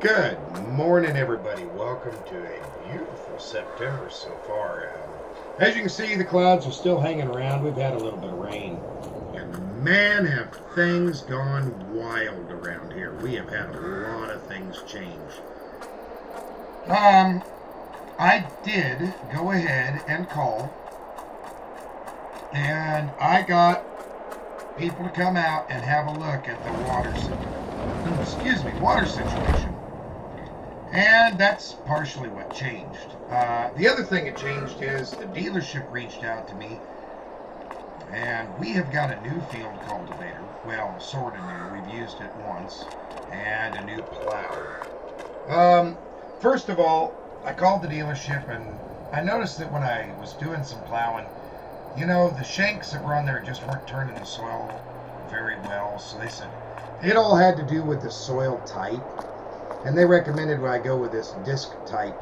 Good morning, everybody. Welcome to a beautiful September so far. As you can see, the clouds are still hanging around. We've had a little bit of rain. And man, have things gone wild around here. We have had a lot of things change. I did go ahead and call, and I got people to come out and have a look at the water situation. And that's partially what changed. The other thing that changed is the dealership reached out to me, and we have got a new field cultivator. Well, sort of new. We've used it once, and a new plow. First of all, I called the dealership, and I noticed that when I was doing some plowing, the shanks that were on there just weren't turning the soil very well. So they said it all had to do with the soil type. And they recommended I go with this disc type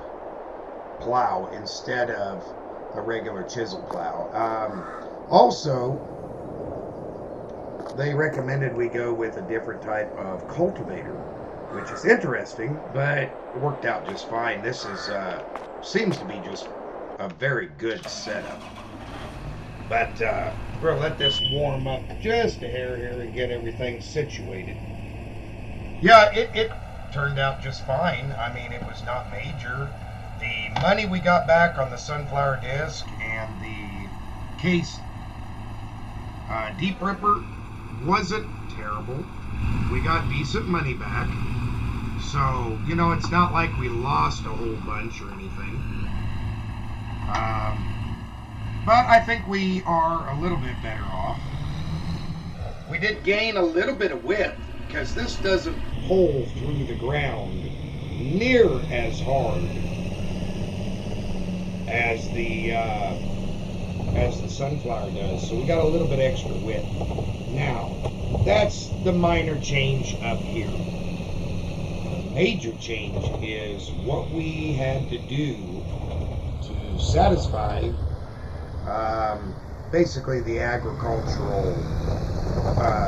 plow instead of a regular chisel plow. Also, they recommended we go with a different type of cultivator, which is interesting, but it worked out just fine. This is seems to be just a very good setup. But we're gonna let this warm up just a hair here and get everything situated. Yeah, it turned out just fine. I mean, it was not major. The money we got back on the sunflower disc and the case deep ripper wasn't terrible. We got decent money back. So, it's not like we lost a whole bunch or anything. But I think we are a little bit better off. We did gain a little bit of width because this doesn't hole through the ground near as hard as the sunflower does. So we got a little bit extra width. Now, that's the minor change up here. The major change is what we had to do to satisfy basically the agricultural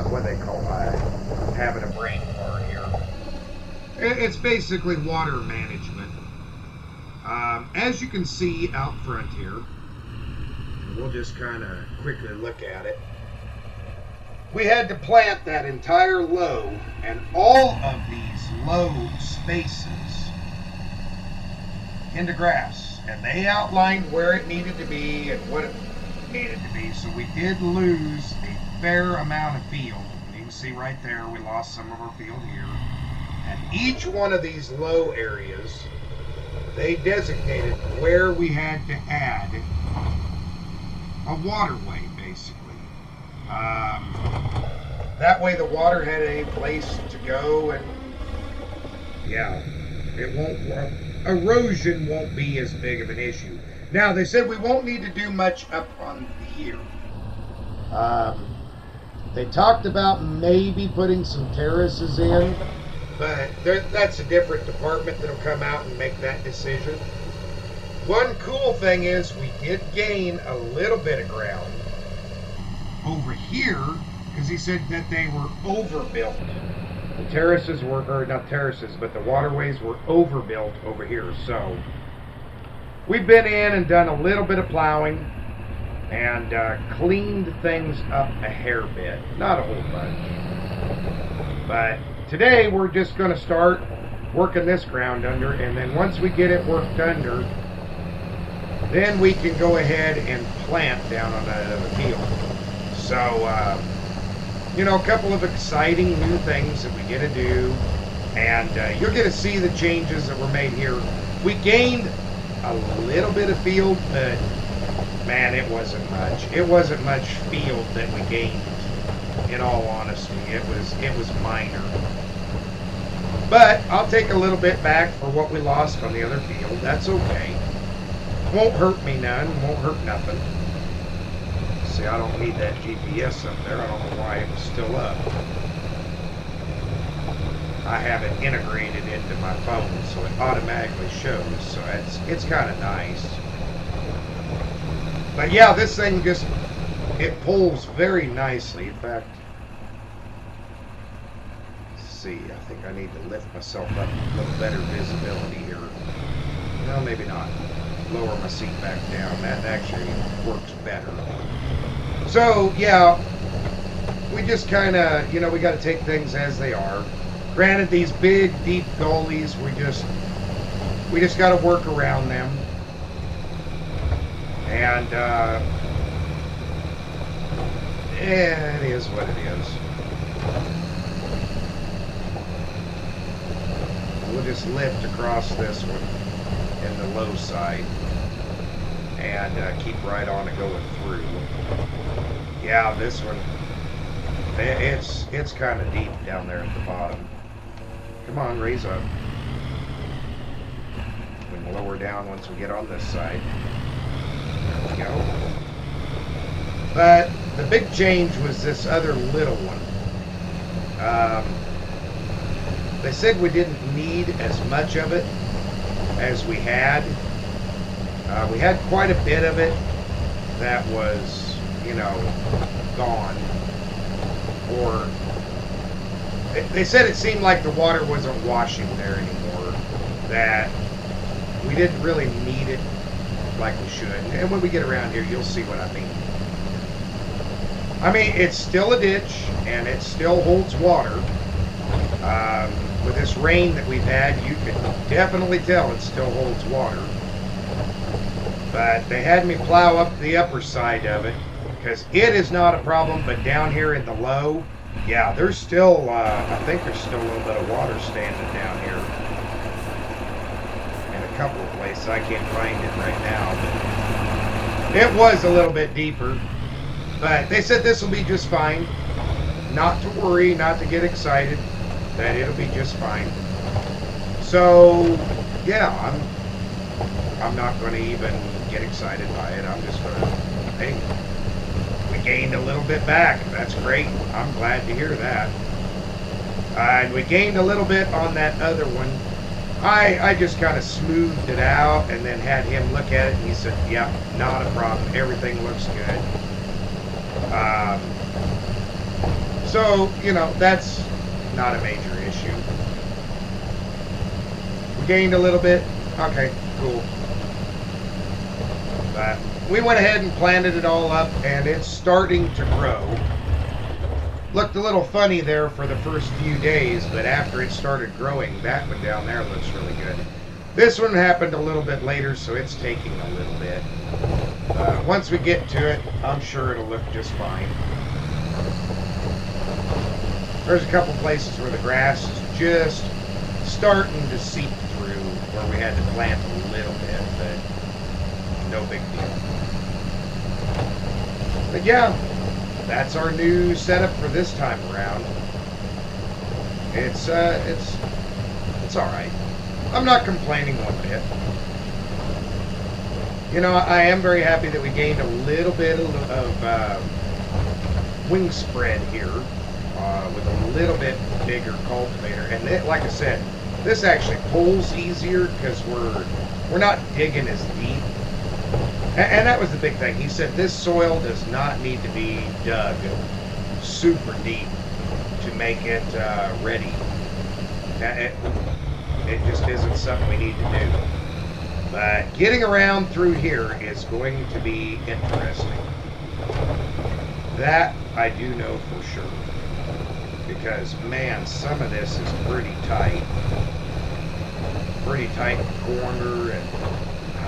what they call having a brain fart here. It's basically water management. As you can see out front here, we'll just kind of quickly look at it. We had to plant that entire low and all of these low spaces into grass. And they outlined where it needed to be and what it needed to be. So we did lose a fair amount of field. You can see right there, we lost some of our field here. And each one of these low areas, they designated where we had to add a waterway, basically. That way the water had a place to go, and erosion won't be as big of an issue. Now, they said we won't need to do much up on here. They talked about maybe putting some terraces in, but that's a different department that'll come out and make that decision. One cool thing is we did gain a little bit of ground over here, because he said that they were overbuilt. The terraces were, or not terraces, but the waterways were overbuilt over here. So we've been in and done a little bit of plowing and cleaned things up a hair bit. Not a whole bunch. But today we're just going to start working this ground under, and then once we get it worked under, then we can go ahead and plant down on the field. So, a couple of exciting new things that we get to do, and you're going to see the changes that were made here. We gained a little bit of field, but man, it wasn't much. It wasn't much field that we gained, in all honesty. It was minor. But I'll take a little bit back for what we lost on the other field. That's okay. Won't hurt me none. Won't hurt nothing. See, I don't need that GPS up there. I don't know why it was still up. I have it integrated into my phone, so it automatically shows. So it's kind of nice. But yeah, this thing it pulls very nicely. In fact, see. I think I need to lift myself up a little better visibility here. No, maybe not. Lower my seat back down. That actually works better. So, yeah, we just kind of, you know, we got to take things as they are. Granted, these big, deep gullies, we just got to work around them. And, it is what it is. We'll just lift across this one in the low side and keep right on it going through. Yeah, this one, it's kind of deep down there at the bottom. Come on, raise up. We can lower down once we get on this side. There we go. But the big change was this other little one. They said we didn't need as much of it as we had. We had quite a bit of it that was, you know, gone. Or they said it seemed like the water wasn't washing there anymore. That we didn't really need it like we should. And when we get around here, you'll see what I mean. I mean, it's still a ditch, and it still holds water. With this rain that we've had, you can definitely tell it still holds water. But they had me plow up the upper side of it, because it is not a problem, but down here in the low, yeah, there's still, I think there's still a little bit of water standing down here. In a couple of places, I can't find it right now, but it was a little bit deeper. But they said this will be just fine. Not to worry, not to get excited, that it'll be just fine. So, yeah, I'm not going to even get excited by it. I'm just going to, hey, we gained a little bit back. That's great. I'm glad to hear that. And we gained a little bit on that other one. I just kind of smoothed it out and then had him look at it, and he said, yeah, not a problem. Everything looks good. So, you know, that's not a major issue. We gained a little bit. Okay, cool. But we went ahead and planted it all up, and it's starting to grow. Looked a little funny there for the first few days, but after it started growing, that one down there looks really good. This one happened a little bit later, so it's taking a little bit. Once we get to it, I'm sure it'll look just fine. There's a couple places where the grass is just starting to seep through, where we had to plant a little bit, but no big deal. But yeah, that's our new setup for this time around. It's all right. I'm not complaining one bit. You know, I am very happy that we gained a little bit of wing spread here with a little bit bigger cultivator. And it, like I said, this actually pulls easier because we're not digging as deep. And that was the big thing. He said this soil does not need to be dug super deep to make it ready. It just isn't something we need to do. But getting around through here is going to be interesting. That I do know for sure. Because, man, some of this is pretty tight. Pretty tight corner, and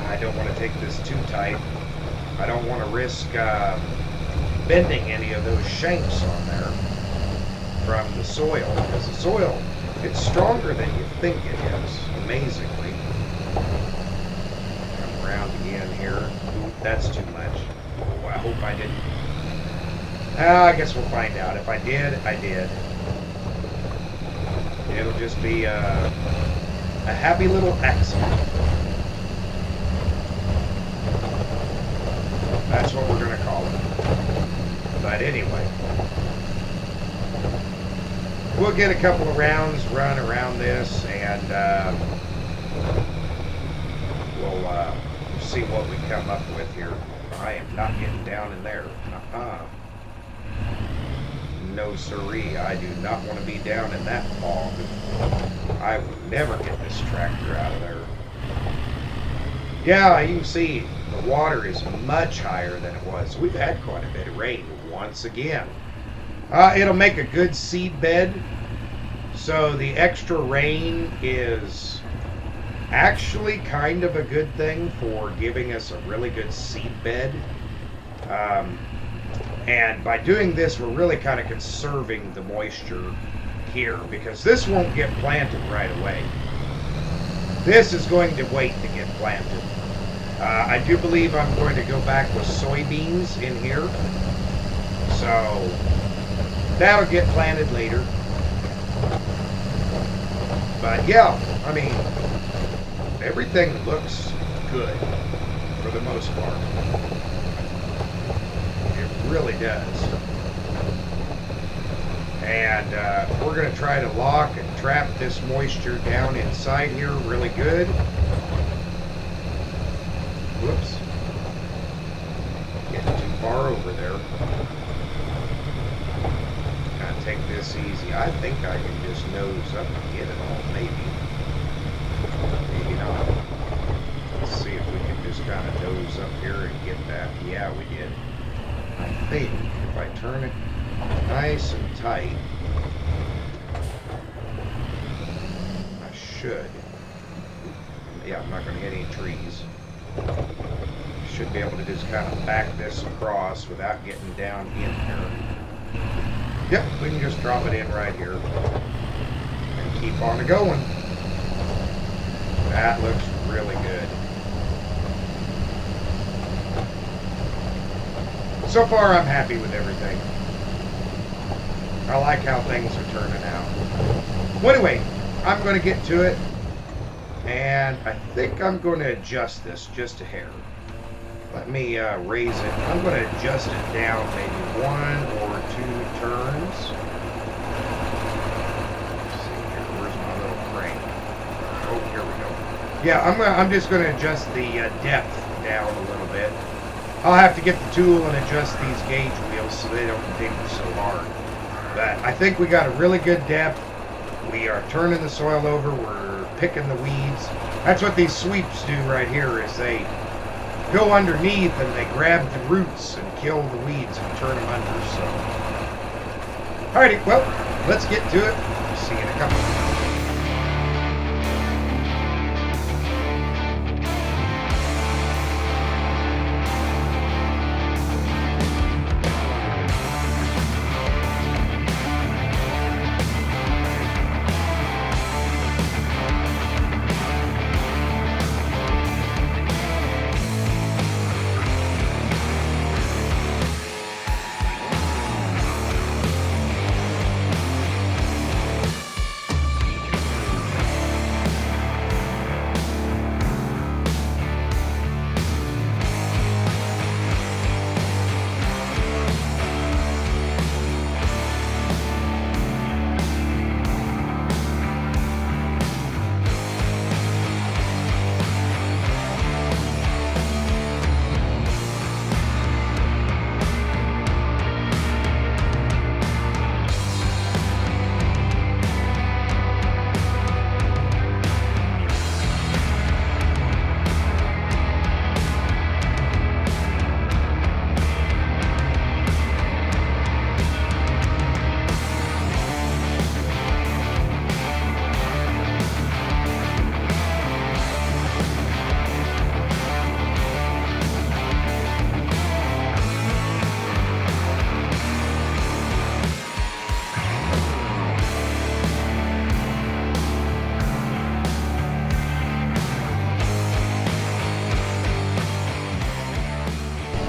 I don't want to take this too tight. I don't want to risk bending any of those shanks on there from the soil. Because the soil, it's stronger than you think it is, amazingly. Come around again here. Ooh, that's too much. Oh, I hope I didn't. I guess we'll find out. If I did, I did. It'll just be a happy little accident. That's what we're going to call it. But anyway, we'll get a couple of rounds run around this, and we'll see what we come up with here. I am not getting down in there. no siree. I do not want to be down in that fog. I will never get this tractor out of there. Yeah, you can see the water is much higher than it was. We've had quite a bit of rain once again. It'll make a good seed bed. So the extra rain is actually kind of a good thing for giving us a really good seed bed. And by doing this, we're really kind of conserving the moisture here, because this won't get planted right away. This is going to wait to get planted. I do believe I'm going to go back with soybeans in here. So that'll get planted later. But yeah, I mean, everything looks good for the most part. It really does. And we're going to try to lock and trap this moisture down inside here really good. Whoops. Getting too far over there. Kind of take this easy. I think I can just nose up and get it all, maybe. Maybe not. Let's see if we can just kind of nose up here and get that. Yeah, we did. I think if I turn it nice and tight, I should. Yeah, I'm not going to hit any trees. Should be able to just kind of back this across without getting down in here. Yep, we can just drop it in right here and keep on going. That looks really good. So far, I'm happy with everything. I like how things are turning out. Well, anyway, I'm going to get to it, and I think I'm going to adjust this just a hair. Let me raise it. I'm going to adjust it down maybe 1 or 2 turns. Let's see here. Where's my little crane? Oh, here we go. Yeah, I'm just going to adjust the depth down a little bit. I'll have to get the tool and adjust these gauge wheels so they don't dig so hard. But I think we got a really good depth. We are turning the soil over. We're picking the weeds. That's what these sweeps do right here, is they go underneath and they grab the roots and kill the weeds and turn them under. So, alrighty, well, let's get to it. See you in a couple.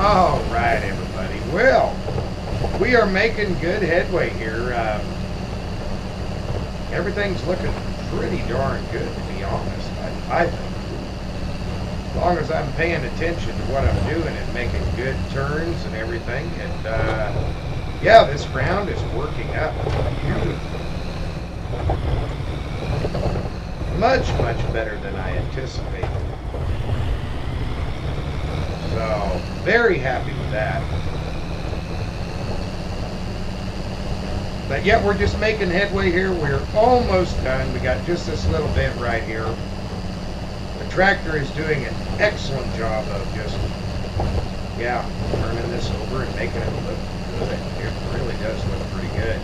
All right, everybody. Well, we are making good headway here. Everything's looking pretty darn good, to be honest. I think. As long as I'm paying attention to what I'm doing and making good turns and everything. And, yeah, this ground is working up beautifully. Much, much better than I anticipated. So, very happy with that. But yeah, we're just making headway here. We're almost done. We got just this little bit right here. The tractor is doing an excellent job of just, yeah, turning this over and making it look good. It really does look pretty good.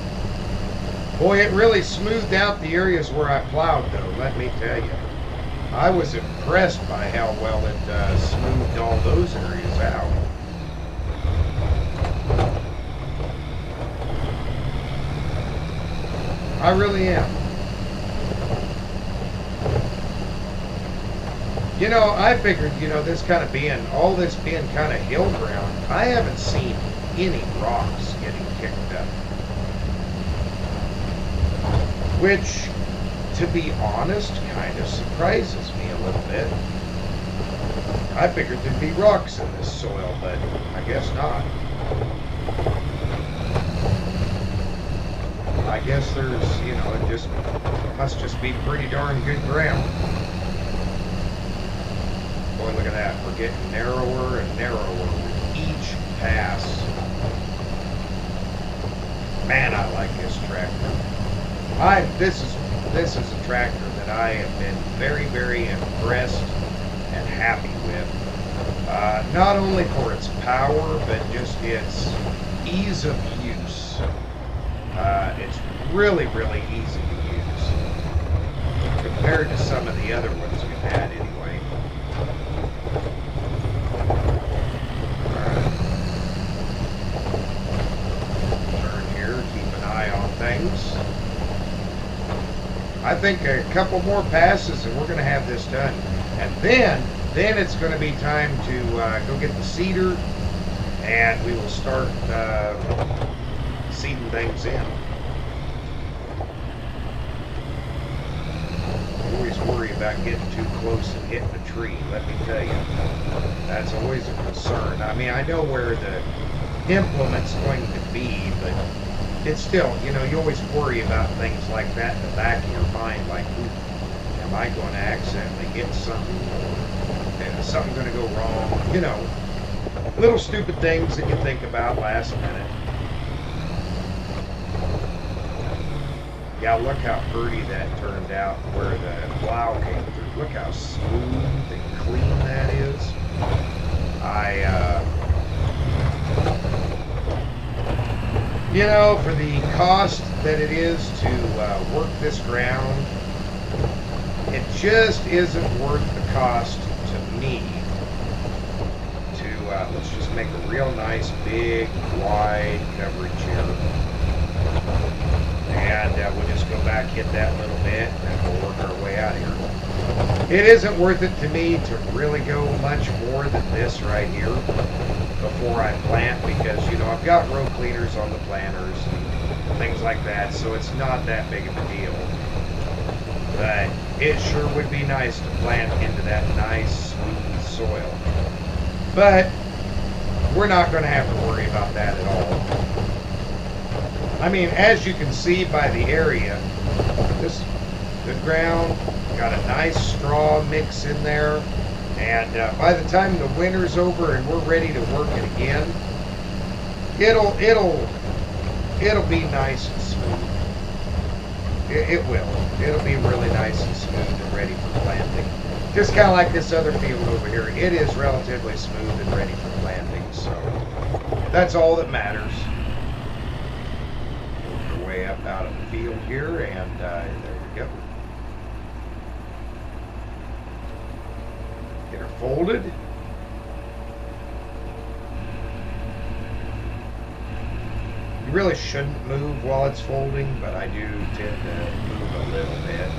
Boy, it really smoothed out the areas where I plowed, though, let me tell you. I was impressed by how well it smoothed all those areas out. I really am. You know, I figured, this kind of being, all this being kind of hill ground, I haven't seen any rocks getting kicked up. Which, to be honest, kind of surprises me a little bit. I figured there'd be rocks in this soil, but I guess not. I guess there's, it must just be pretty darn good ground. Boy, look at that. We're getting narrower and narrower with each pass. Man, I like this tractor. This is a tractor that I have been very, very impressed and happy with. Not only for its power, but just its ease of use. It's really, really easy to use compared to some of the other ones we've had anyway. Turn here, keep an eye on things. I think a couple more passes and we're going to have this done. And then it's going to be time to go get the seeder and we will start seeding things in. I always worry about getting too close and hitting a tree, let me tell you. That's always a concern. I mean, I know where the implement's going to be, but it's still, you always worry about things like that in the back of your mind, like, am I going to accidentally hit something, or is something going to go wrong? Little stupid things that you think about last minute. Yeah, look how pretty that turned out where the plow came through. Look how smooth and clean that is. For the cost that it is to work this ground, it just isn't worth the cost to me to, let's just make a real nice, big, wide coverage here. And we'll just go back, hit that little bit, and we'll work our way out of here. It isn't worth it to me to really go much more than this right here before I plant because, I've got row cleaners on the planters and things like that, so it's not that big of a deal. But it sure would be nice to plant into that nice, smooth soil. But we're not going to have to worry about that at all. I mean, as you can see by the area, this good ground, got a nice straw mix in there, and by the time the winter's over and we're ready to work it again, it'll be nice and smooth. It will. It'll be really nice and smooth and ready for planting. Just kind of like this other field over here. It is relatively smooth and ready for planting, so that's all that matters. Work our way up out of the field here, and there we go. Get her folded. You really shouldn't move while it's folding, but I do tend to move a little bit.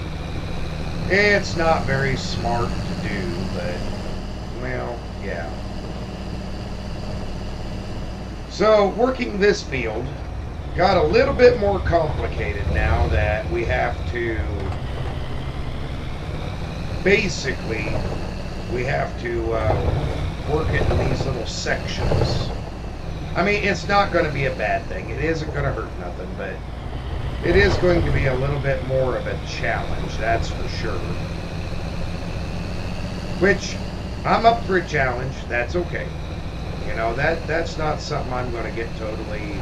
It's not very smart to do, but, well, yeah. So, working this field got a little bit more complicated now that we have to, basically, we have to work it in these little sections. I mean, it's not going to be a bad thing. It isn't going to hurt nothing, but it is going to be a little bit more of a challenge, that's for sure. Which, I'm up for a challenge, that's okay. That's not something I'm going to get totally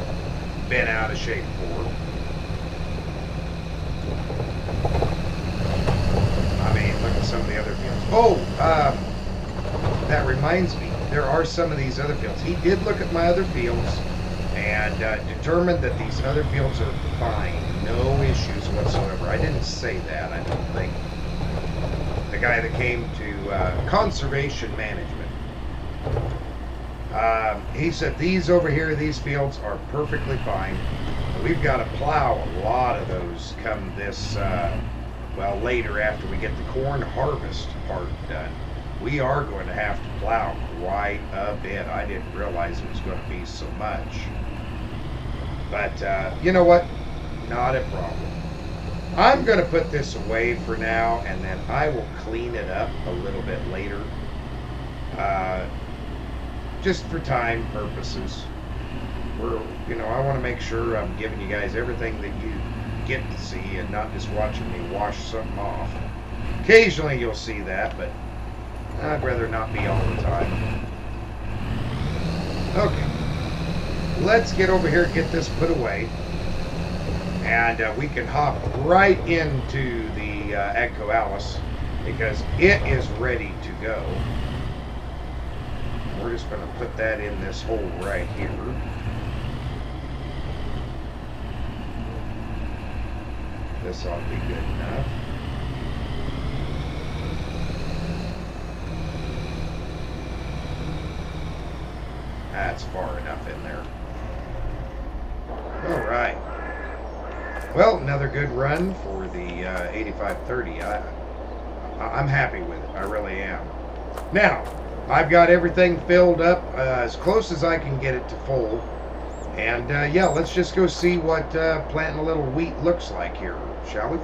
bent out of shape for. look at some of the other fields. Oh, that reminds me. There are some of these other fields. He did look at my other fields and determined that these other fields are fine. No issues whatsoever. I didn't say that, I don't think. The guy that came to conservation management. He said these over here, these fields are perfectly fine. We've got to plow a lot of those come this, well, later after we get the corn harvest part done. We are going to have to plow quite a bit. I didn't realize it was going to be so much. But you know what? Not a problem. I'm going to put this away for now, and then I will clean it up a little bit later. Just for time purposes. I want to make sure I'm giving you guys everything that you get to see and not just watching me wash something off. Occasionally you'll see that, but I'd rather not be all the time. Okay. Let's get over here and get this put away. And we can hop right into the Echo Alice because it is ready to go. We're just going to put that in this hole right here. This ought to be good enough. That's far enough in there. All right. Well, another good run for the 8530. I'm happy with it. I really am. Now, I've got everything filled up as close as I can get it to full. And yeah, let's just go see what planting a little wheat looks like here, shall we?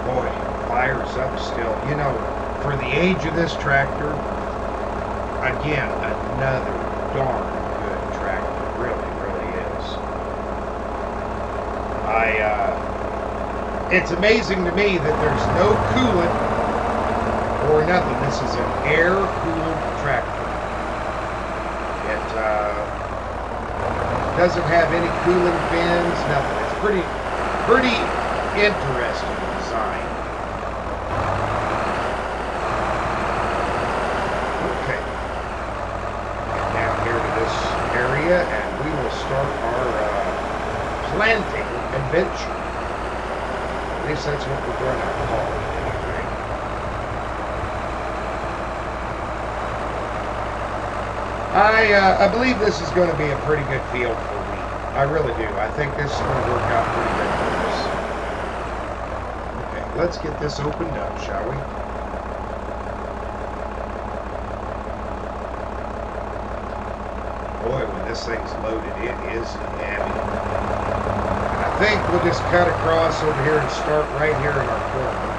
Boy, fire's up still. You know, for the age of this tractor, again, another darn good tractor. Really, really is. It's amazing to me that there's no coolant or nothing. This is an air-cooled tractor. It doesn't have any cooling fins, nothing. It's pretty interesting design. Okay. Get down here to this area and we will start our planting adventure. At least that's what we're going to call it anyway. I believe this is going to be a pretty good field for wheat. I really do. I think this is going to work out pretty good for us. Okay, let's get this opened up, shall we? Boy, when this thing's loaded, it is heavy. I think we'll just cut across over here and start right here in our corner.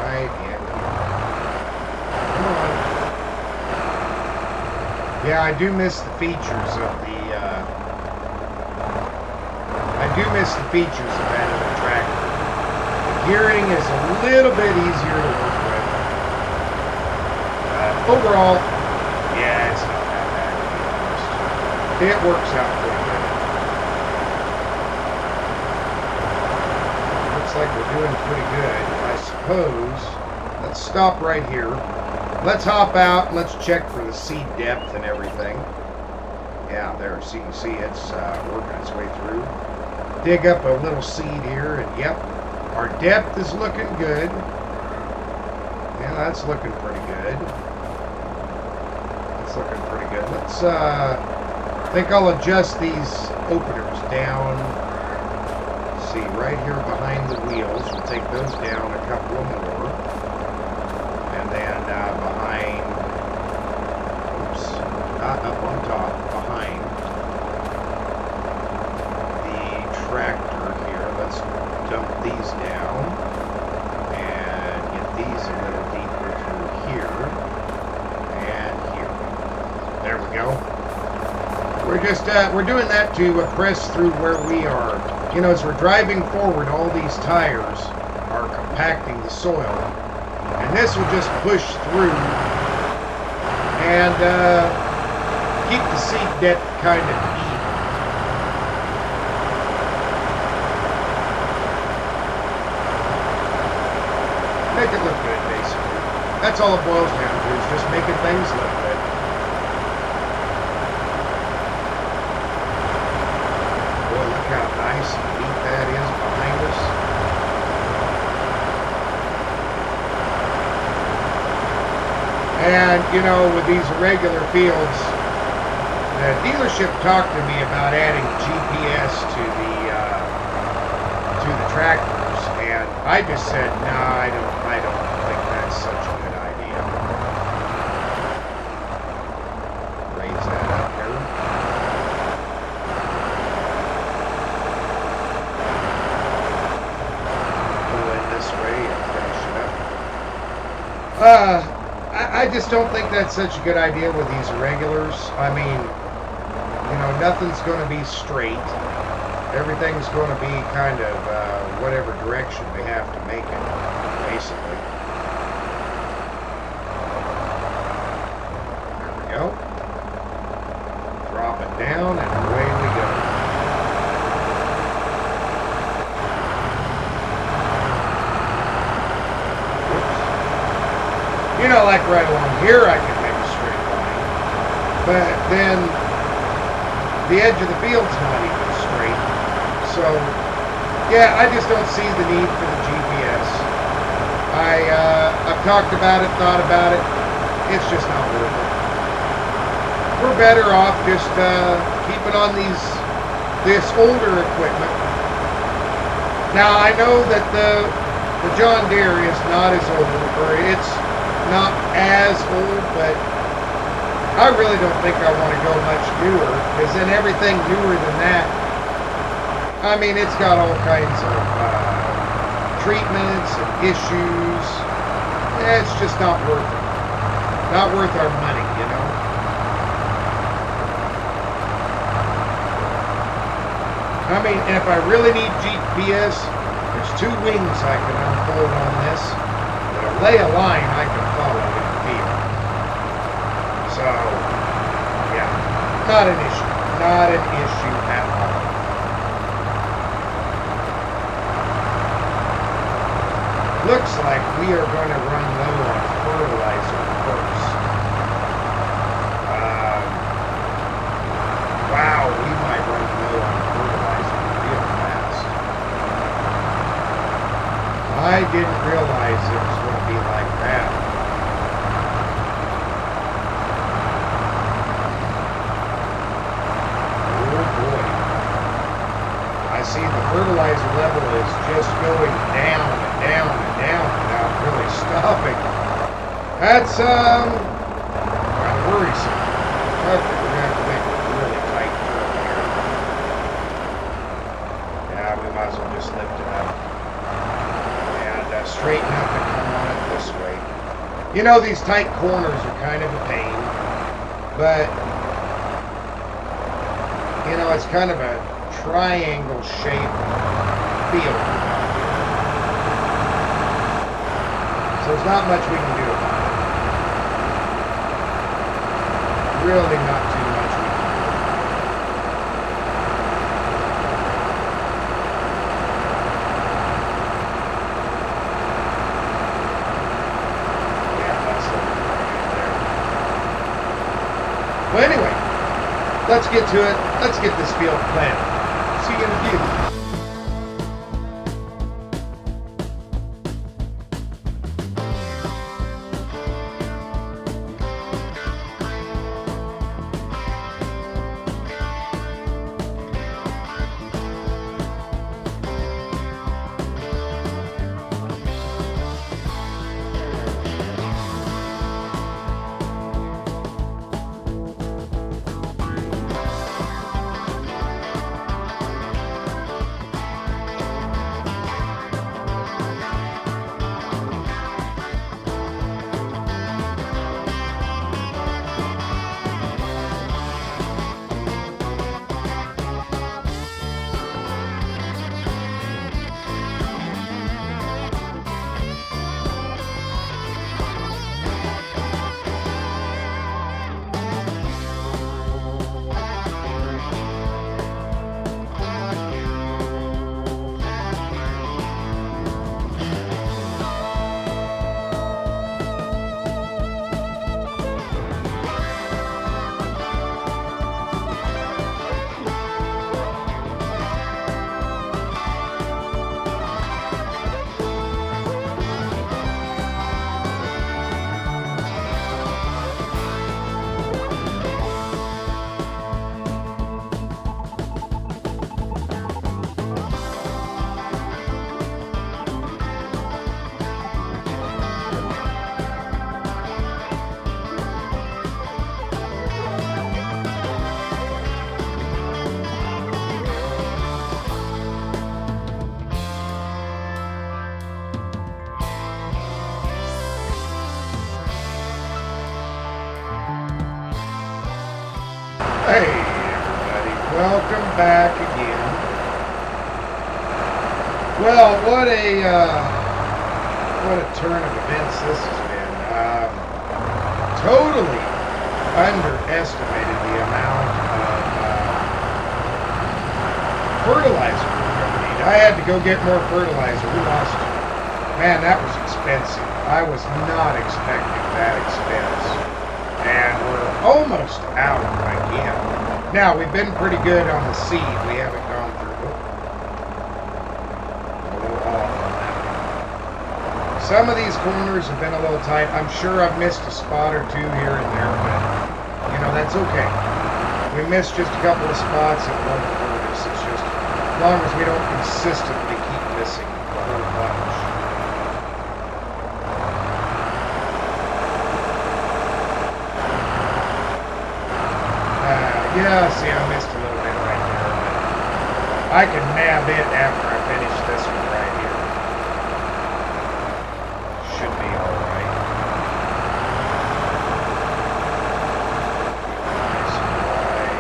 Right in. Come on. Yeah, I do miss the features of the that other tractor. Gearing is a little bit easier to work with. Overall, yeah, it's not that bad to be honest. It works out pretty good. Looks like we're doing pretty good, I suppose. Let's stop right here. Let's hop out. Let's check for the seed depth and everything. Yeah, there. So you can see it's working its way through. Dig up a little seed here, and yep. Our depth is looking good. Yeah, that's looking pretty good. That's looking pretty good. Let's, I think I'll adjust these openers down. Let's see, right here behind the wheels. We'll take those down a couple of more. And then behind, oops, not up on top, behind the tractor here. Let's dump these down and get these a little deeper through here and here. There we go. We're just we're doing that to press through where we are. You know, as we're driving forward, all these tires are compacting the soil, this will just push through and keep the seed depth kind of even. Make it look good, basically. That's all it boils down to, is just making things look good. Boy, look how nice and neat that is behind us. And, you know, with these irregular fields, the dealership talked to me about adding GPS to the tractors, and I just said, no, I don't think that's such a good idea. Raise that up here. Pull in this way and finish it up. I just don't think that's such a good idea with these irregulars. I mean, you know, nothing's going to be straight. Everything's going to be kind of whatever direction they have to make it, basically. There we go. Drop it down and away we go. You know, like right along here, I can make a straight line, but then the edge of the field's not even straight. So, yeah, I just don't see the need for the GPS. I've talked about it, thought about it. It's just not worth it. We're better off just keeping on this older equipment. Now, I know that the John Deere is not as old, or it's not as old, but I really don't think I want to go much newer, because then everything newer than that, I mean, it's got all kinds of treatments and issues. It's just not worth it. Not worth our money, you know. I mean, and if I really need GPS, there's two wings I can unfold on this. Lay a line I can follow in the field. So, yeah, not an issue. Not an issue at all. Looks like we are going to run low on fertilizer first. Wow, we might run low on fertilizer real fast. I didn't realize it was going to be like that. Oh boy. I see the fertilizer level is just going down and down and down without really stopping. That's kind of worrisome. Okay, we're going to have to make a really tight turn here. Yeah, we might as well just lift it up. Straighten up and come on it this way. You know, these tight corners are kind of a pain, but you know, it's kind of a triangle shaped field. So there's not much we can do about it. Really not too much we can do. Well, anyway, let's get to it. Let's get this field planted. See you in a few. back again. Well, what a turn of events this has been. Totally underestimated the amount of fertilizer we're going to need. I had to go get more fertilizer. We lost, man, that was expensive. I was not expecting that expense. And we're almost out again. Now, we've been pretty good on the seed. We haven't gone through it. A little off on that one. Some of these corners have been a little tight. I'm sure I've missed a spot or two here and there, but, you know, that's okay. We missed just a couple of spots. It won't hurt us. It's just, as long as we don't consistently keep missing a whole bunch. Yeah, see, I missed a little bit right there, but I can nab it after I finish this one right here. Should be alright. Nice and wide.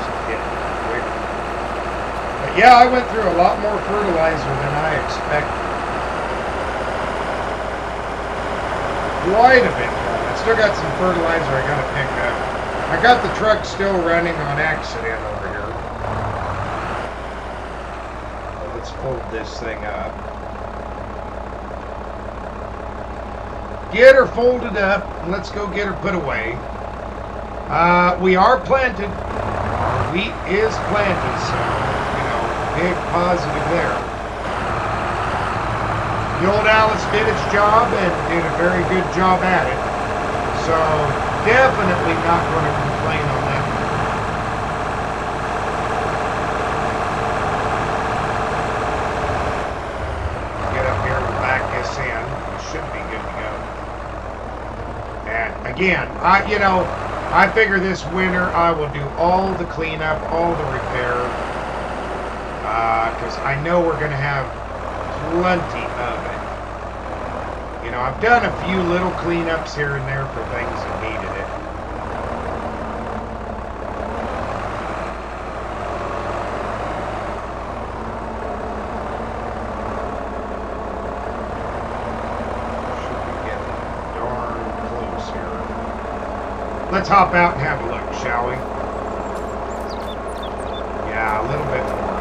Just get it quick. But yeah, I went through a lot more fertilizer than I expected. Quite a bit more. I still got some fertilizer I gotta pick up. I got the truck still running on accident over here. Let's fold this thing up. Get her folded up, and let's go get her put away. We are planted. Our wheat is planted, so, you know, big positive there. The old Alice did its job and did a very good job at it. So, definitely not going to complain on that. Get up here and back this in. It should be good to go. And again, I figure this winter I will do all the cleanup, all the repair, because I know we're going to have plenty of it. You know, I've done a few little cleanups here and there for things that needed it. Should be getting darn close here. Let's hop out and have a look, shall we? Yeah, a little bit more.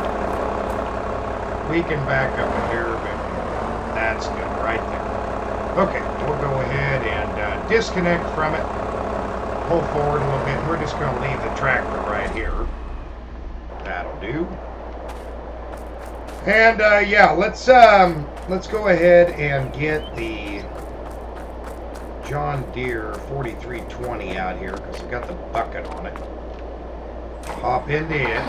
We can back up a hair bit more. That's good, right there. Okay, we'll go ahead and disconnect from it, pull forward a little bit. We're just going to leave the tractor right here. That'll do. And yeah, let's go ahead and get the John Deere 4320 out here because I've got the bucket on it. Hop into it.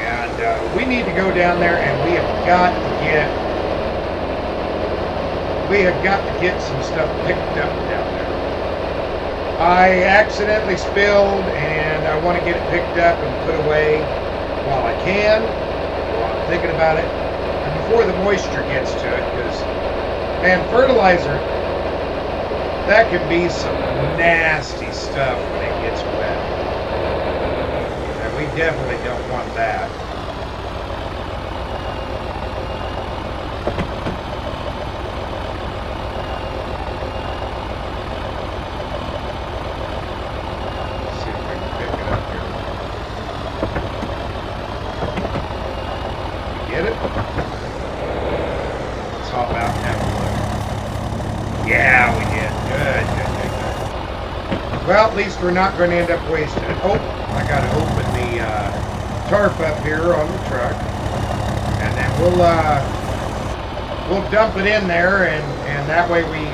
And we need to go down there, and we have got to get some stuff picked up down there. I accidentally spilled, and I want to get it picked up and put away while I can, while I'm thinking about it, and before the moisture gets to it, because, man, fertilizer, that can be some nasty stuff when it gets wet. And we definitely don't want that. Well, at least we're not going to end up wasting it. Oh, I got to open the tarp up here on the truck, and then we'll dump it in there, and that way we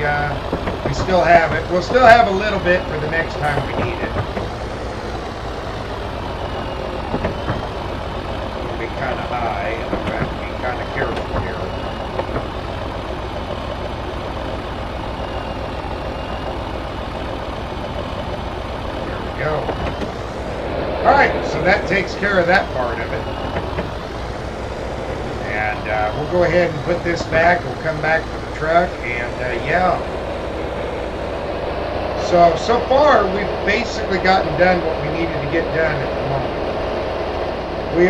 still have it. We'll still have a little bit for the next time we need it. It'll be kind of high, and I'm going to have to be kind of careful here. Go. Alright, so that takes care of that part of it. And we'll go ahead and put this back. We'll come back to the truck, and yeah. So far, we've basically gotten done what we needed to get done at the moment. We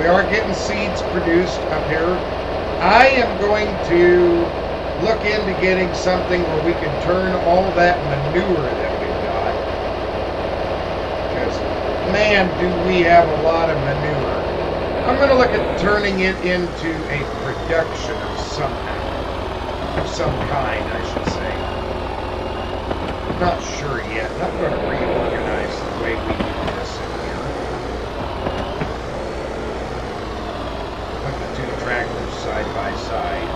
are getting seeds produced up here. I am going to look into getting something where we can turn all that manure that we've got. Because, man, do we have a lot of manure. I'm going to look at turning it into a production of some kind, I should say. Not sure yet. I'm going to reorganize the way we do this in here. Put the two tractors side by side.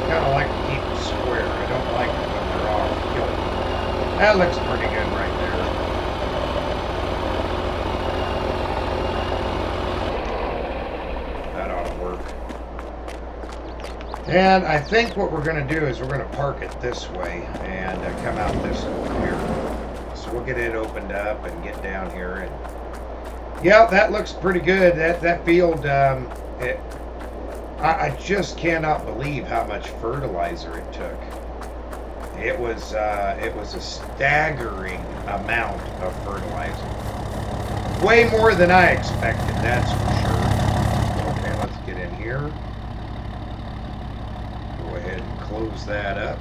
Kind of like to keep them square. I don't like it when they're off kilter. That looks pretty good right there. And I think what we're going to do is we're going to park it this way and come out this over here. So we'll get it opened up and get down here. And yeah, that looks pretty good. That field, I just cannot believe how much fertilizer it took. It was a staggering amount of fertilizer. Way more than I expected, that's for sure. Okay, let's get in here. Close that up,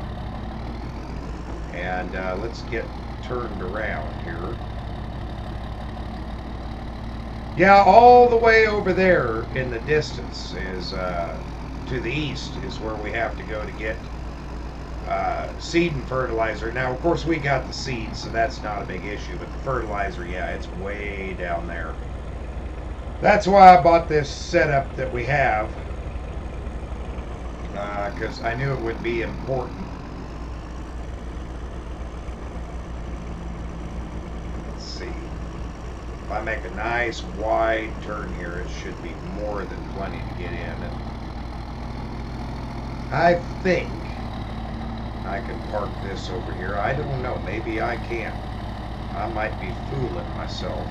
and let's get turned around here. Yeah, all the way over there in the distance is to the east is where we have to go to get seed and fertilizer. Now, of course, we got the seeds, so that's not a big issue, but the fertilizer, yeah, it's way down there. That's why I bought this setup that we have. Because I knew it would be important. Let's see. If I make a nice wide turn here, it should be more than plenty to get in. And I think I can park this over here. I don't know. Maybe I can't. I might be fooling myself.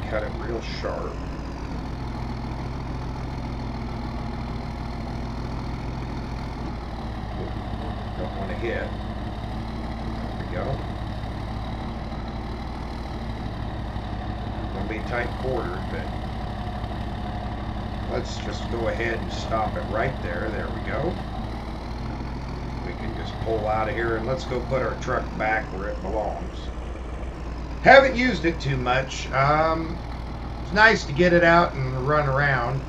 Cut it real sharp. Don't want to hit. There we go. Gonna be tight quartered, but let's just go ahead and stop it right there. There we go. We can just pull out of here and let's go put our truck back where it belongs. Haven't used it too much. It's nice to get it out and run around.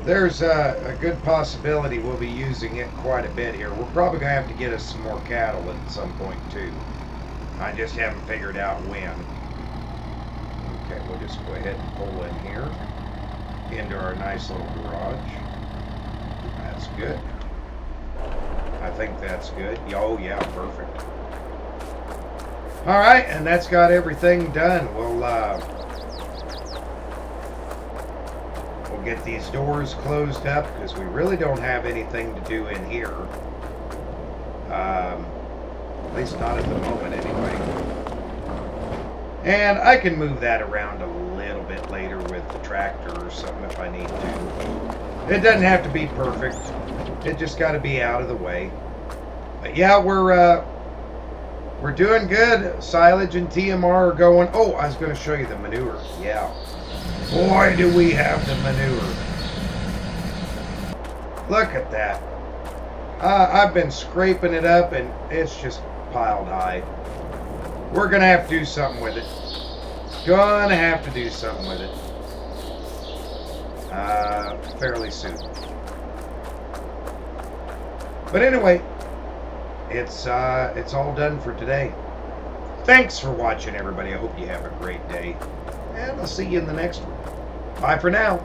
There's a good possibility we'll be using it quite a bit here. We're probably going to have to get us some more cattle at some point too. I just haven't figured out when. Okay, we'll just go ahead and pull in here into our nice little garage. That's good. I think that's good. Oh yeah, perfect. All right, and that's got everything done. We'll get these doors closed up because we really don't have anything to do in here. At least not at the moment, anyway. And I can move that around a little bit later with the tractor or something if I need to. It doesn't have to be perfect. It just got to be out of the way. But yeah, we're doing good. Silage and TMR are going. Oh, I was going to show you the manure. Yeah. Boy, do we have the manure. Look at that. I've been scraping it up and it's just piled high. We're going to have to do something with it. Gonna have to do something with it. Fairly soon. But anyway, it's all done for today. Thanks for watching, everybody. I hope you have a great day. And I'll see you in the next one. Bye for now.